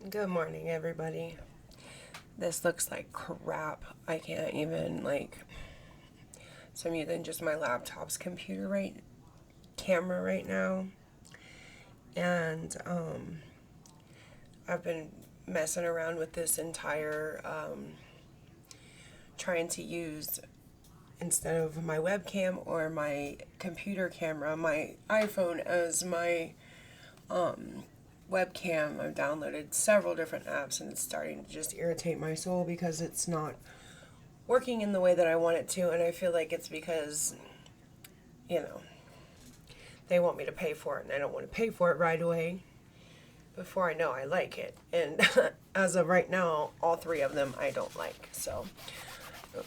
Good morning, everybody. This looks like crap. I can't even, so I'm using just my laptop's camera right now. And, I've been messing around with this entire, trying to use, instead of my webcam or my computer camera, my iPhone as my, webcam. I've downloaded several different apps and it's starting to just irritate my soul because it's not working in the way that I want it to. And I feel like it's because, you know, they want me to pay for it and I don't want to pay for it right away before I know I like it. And as of right now, all three of them I don't like. So,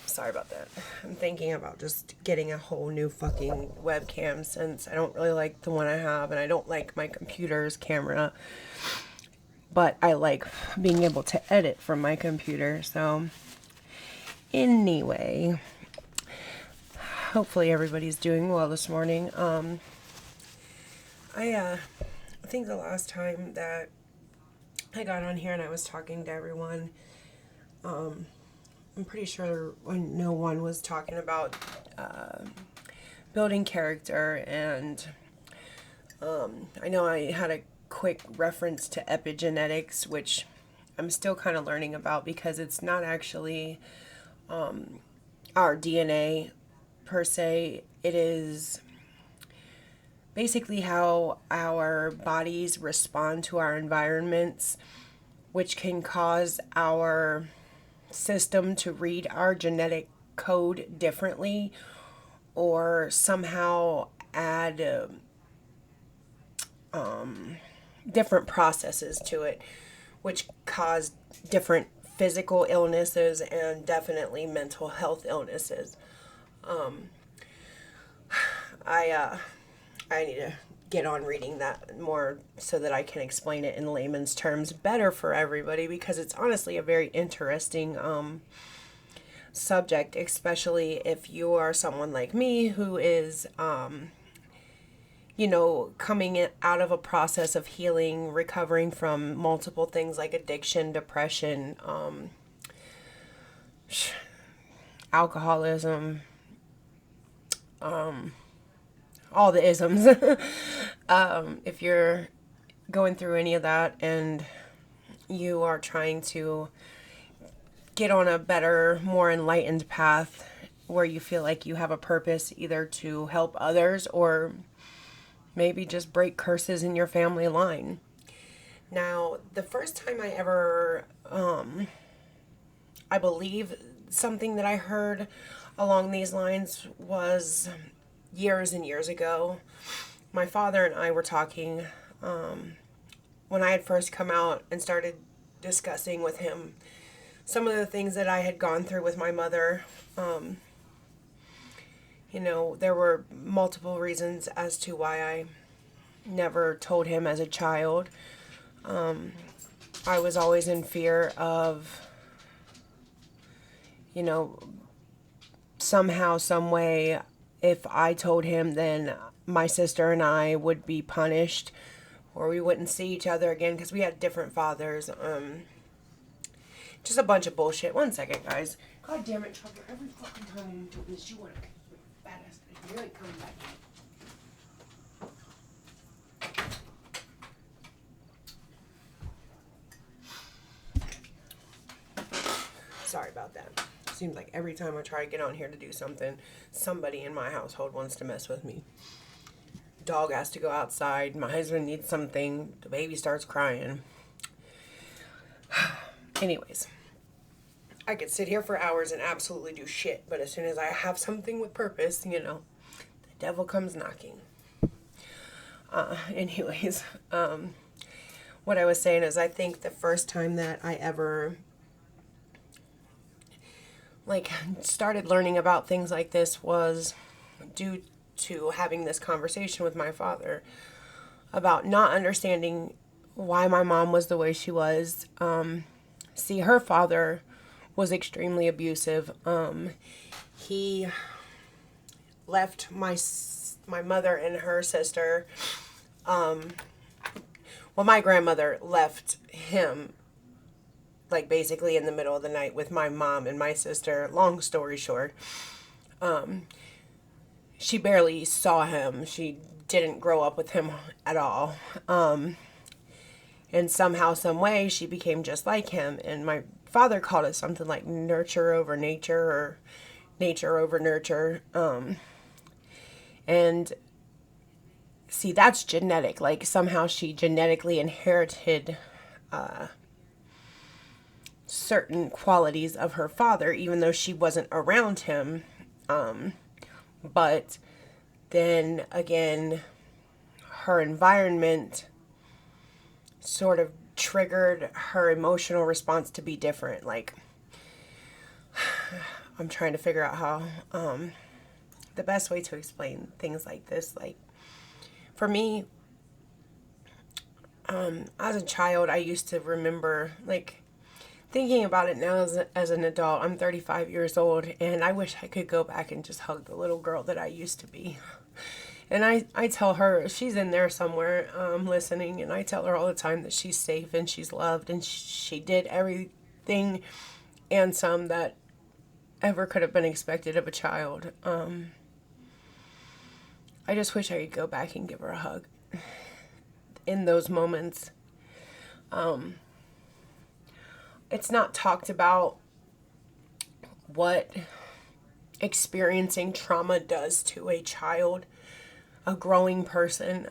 sorry about that. I'm thinking about just getting a whole new fucking webcam since I don't really like the one I have and I don't like my computer's camera. But I like being able to edit from my computer. So, anyway, hopefully everybody's doing well this morning. I think the last time that I got on here and I was talking to everyone, I'm pretty sure when no one was talking about building character, and I know I had a quick reference to epigenetics, which I'm still kind of learning about because it's not actually our DNA per se. It is basically how our bodies respond to our environments, which can cause our system to read our genetic code differently or somehow add different processes to it, which cause different physical illnesses and definitely mental health illnesses. I need to get on reading that more so that I can explain it in layman's terms better for everybody, because it's honestly a very interesting subject, especially if you are someone like me who is, coming out of a process of healing, recovering from multiple things like addiction, depression, alcoholism, all the isms. If you're going through any of that and you are trying to get on a better, more enlightened path where you feel like you have a purpose either to help others or maybe just break curses in your family line. Now, the first time I ever, I believe something that I heard along these lines was years and years ago. My father and I were talking when I had first come out and started discussing with him some of the things that I had gone through with my mother. There were multiple reasons as to why I never told him as a child. I was always in fear of, you know, somehow, some way, if I told him, then my sister and I would be punished or we wouldn't see each other again because we had different fathers. Just a bunch of bullshit. One second, guys. God damn it, Trevor. Every fucking time you do this, you want to badass. You ain't coming back. Sorry about that. Seems like every time I try to get on here to do something, somebody in my household wants to mess with me. Dog has to go outside. My husband needs something. The baby starts crying. Anyways, I could sit here for hours and absolutely do shit, but as soon as I have something with purpose, the devil comes knocking. Anyways, what I was saying is I think the first time that I ever started learning about things like this was due to having this conversation with my father about not understanding why my mom was the way she was. See, her father was extremely abusive. He left my mother and her sister. My grandmother left him like basically in the middle of the night with my mom and my sister. Long story short, she barely saw him. She didn't grow up with him at all. And somehow, some way, she became just like him. And my father called it something like nurture over nature, or nature over nurture. And see, that's genetic. Like somehow she genetically inherited certain qualities of her father, even though she wasn't around him. But then again, her environment sort of triggered her emotional response to be different. Like, I'm trying to figure out how the best way to explain things like this. Like, for me, as a child, I used to remember, like, thinking about it now as an adult. I'm 35 years old, and I wish I could go back and just hug the little girl that I used to be. And I tell her, she's in there somewhere listening, and I tell her all the time that she's safe and she's loved, and she did everything and some that ever could have been expected of a child. I just wish I could go back and give her a hug in those moments. It's not talked about what experiencing trauma does to a child, a growing person.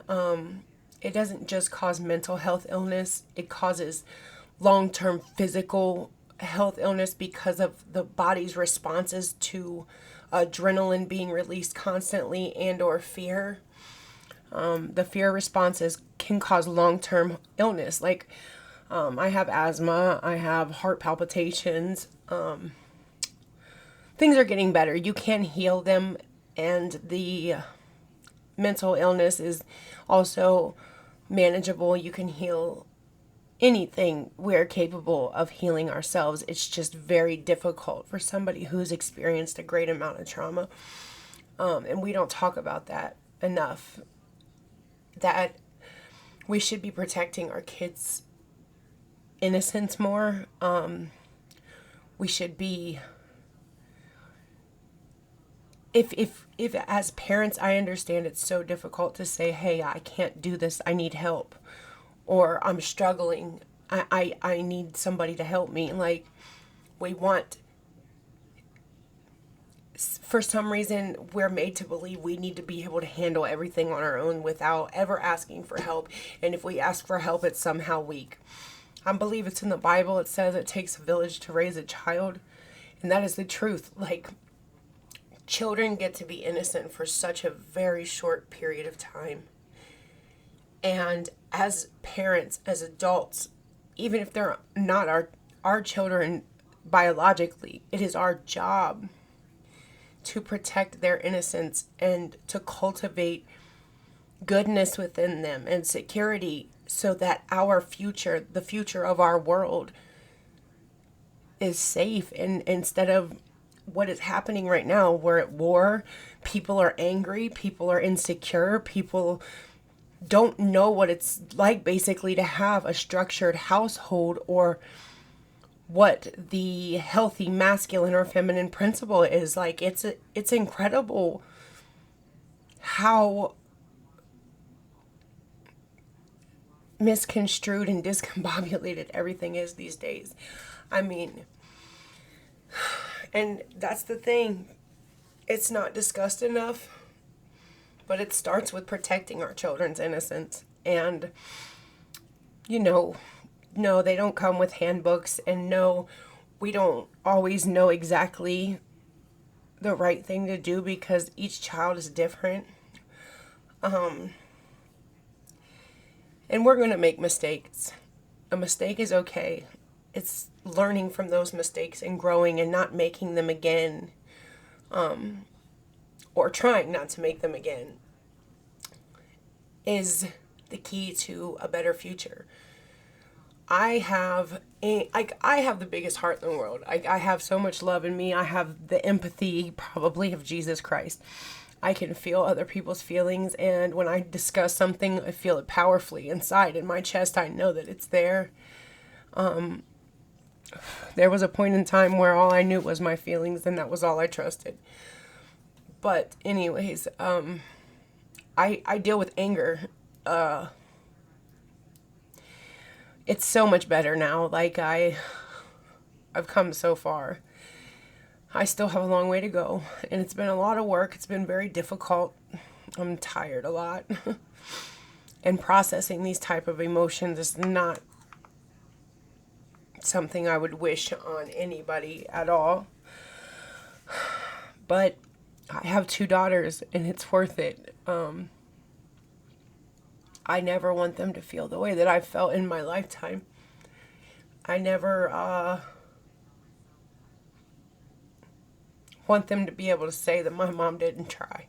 It doesn't just cause mental health illness, it causes long-term physical health illness because of the body's responses to adrenaline being released constantly and or fear. The fear responses can cause long-term illness. Like, I have asthma, I have heart palpitations. Things are getting better. You can heal them, and the mental illness is also manageable. You can heal anything. We're capable of healing ourselves. It's just very difficult for somebody who's experienced a great amount of trauma. And we don't talk about that enough. That we should be protecting our kids' innocence more. We should be, if as parents, I understand it's so difficult to say, hey, I can't do this, I need help, or I'm struggling, I need somebody to help me. Like, we want, for some reason, we're made to believe we need to be able to handle everything on our own without ever asking for help. And if we ask for help, it's somehow weak. I believe it's in the Bible. It says it takes a village to raise a child. And that is the truth. Like, children get to be innocent for such a very short period of time. And as parents, as adults, even if they're not our children biologically, it is our job to protect their innocence and to cultivate goodness within them and security, so that our future, the future of our world, is safe. And instead of what is happening right now, we're at war, people are angry, people are insecure, people don't know what it's like basically to have a structured household, or what the healthy masculine or feminine principle is. Like, it's incredible how misconstrued and discombobulated everything is these days. I mean, and that's the thing. It's not discussed enough, but it starts with protecting our children's innocence. And, no, they don't come with handbooks, and no, we don't always know exactly the right thing to do because each child is different. And we're going to make mistakes. A mistake is okay. It's learning from those mistakes and growing and not making them again, or trying not to make them again, is the key to a better future. I have the biggest heart in the world. I have so much love in me. I have the empathy probably of Jesus Christ. I can feel other people's feelings, and when I discuss something, I feel it powerfully inside in my chest. I know that it's there. There was a point in time where all I knew was my feelings, and that was all I trusted. But anyways, I deal with anger. It's so much better now. Like I've come so far. I still have a long way to go, and it's been a lot of work. It's been very difficult. I'm tired a lot. And processing these type of emotions is not something I would wish on anybody at all. But I have 2 daughters, and it's worth it. I never want them to feel the way that I felt in my lifetime. I never want them to be able to say that my mom didn't try.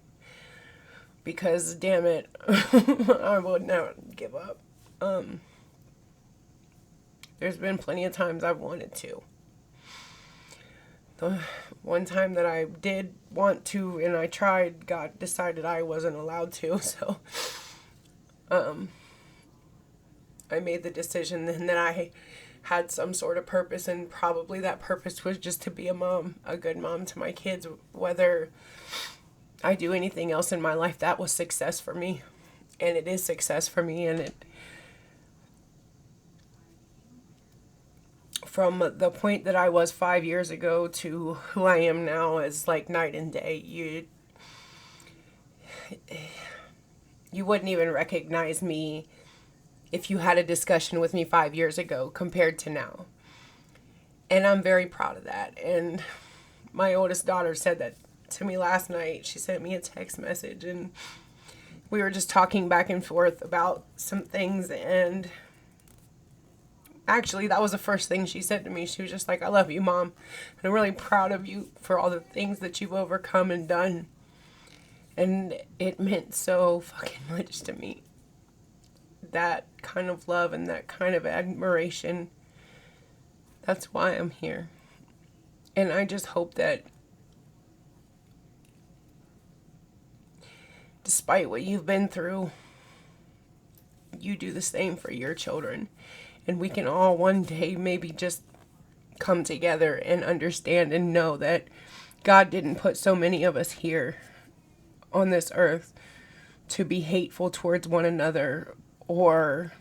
Because, damn it, I would never give up. There's been plenty of times I've wanted to. The one time that I did want to and I tried, God decided I wasn't allowed to. So I made the decision then that I had some sort of purpose, and probably that purpose was just to be a mom, a good mom to my kids. Whether I do anything else in my life, that was success for me. And it is success for me, and it from the point that I was 5 years ago to who I am now is like night and day. You wouldn't even recognize me if you had a discussion with me 5 years ago compared to now. And I'm very proud of that. And my oldest daughter said that to me last night. She sent me a text message, and we were just talking back and forth about some things, and actually, that was the first thing she said to me. She was just like, I love you, Mom. And I'm really proud of you for all the things that you've overcome and done. And it meant so fucking much to me. That kind of love and that kind of admiration. That's why I'm here. And I just hope that despite what you've been through, you do the same for your children. And we can all one day maybe just come together and understand and know that God didn't put so many of us here on this earth to be hateful towards one another or,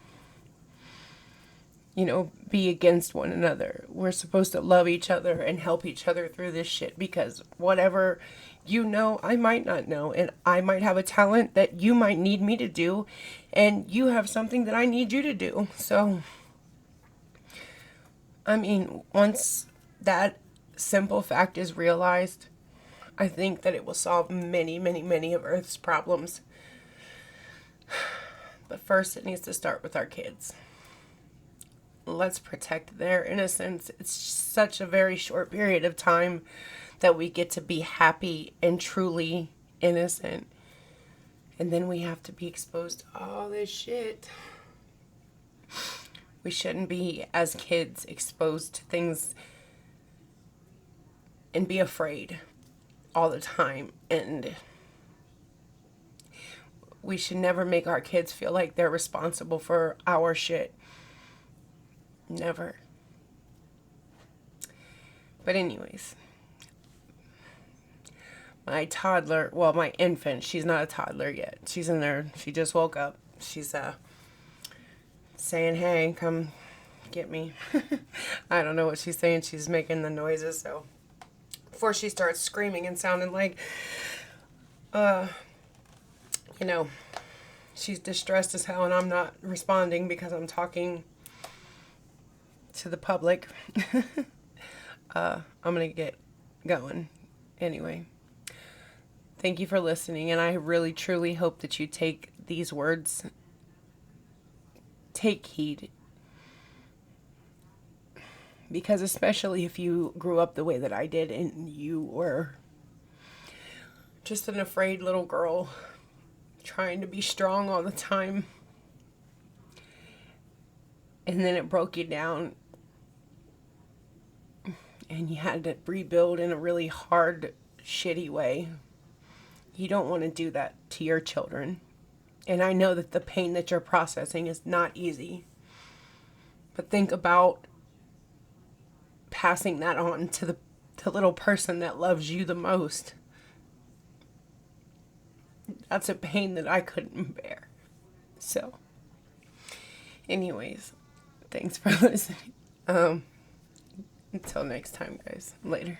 be against one another. We're supposed to love each other and help each other through this shit, because whatever I might not know, and I might have a talent that you might need me to do, and you have something that I need you to do. So once that simple fact is realized, I think that it will solve many, many, many of Earth's problems. But first, it needs to start with our kids. Let's protect their innocence. It's such a very short period of time that we get to be happy and truly innocent. And then we have to be exposed to all this shit. We shouldn't be, as kids, exposed to things and be afraid all the time. And we should never make our kids feel like they're responsible for our shit. Never. But anyways, my infant, she's not a toddler yet. She's in there. She just woke up. She's saying, hey, come get me. I don't know what she's saying. She's making the noises. So before she starts screaming and sounding like, she's distressed as hell, and I'm not responding because I'm talking to the public. I'm going to get going. Anyway, thank you for listening, and I really, truly hope that you take these words, take heed. Because especially if you grew up the way that I did and you were just an afraid little girl trying to be strong all the time, and then it broke you down and you had to rebuild in a really hard, shitty way. You don't want to do that to your children. And I know that the pain that you're processing is not easy. But think about passing that on to the little person that loves you the most. That's a pain that I couldn't bear. So, anyways, thanks for listening. Until next time, guys. Later.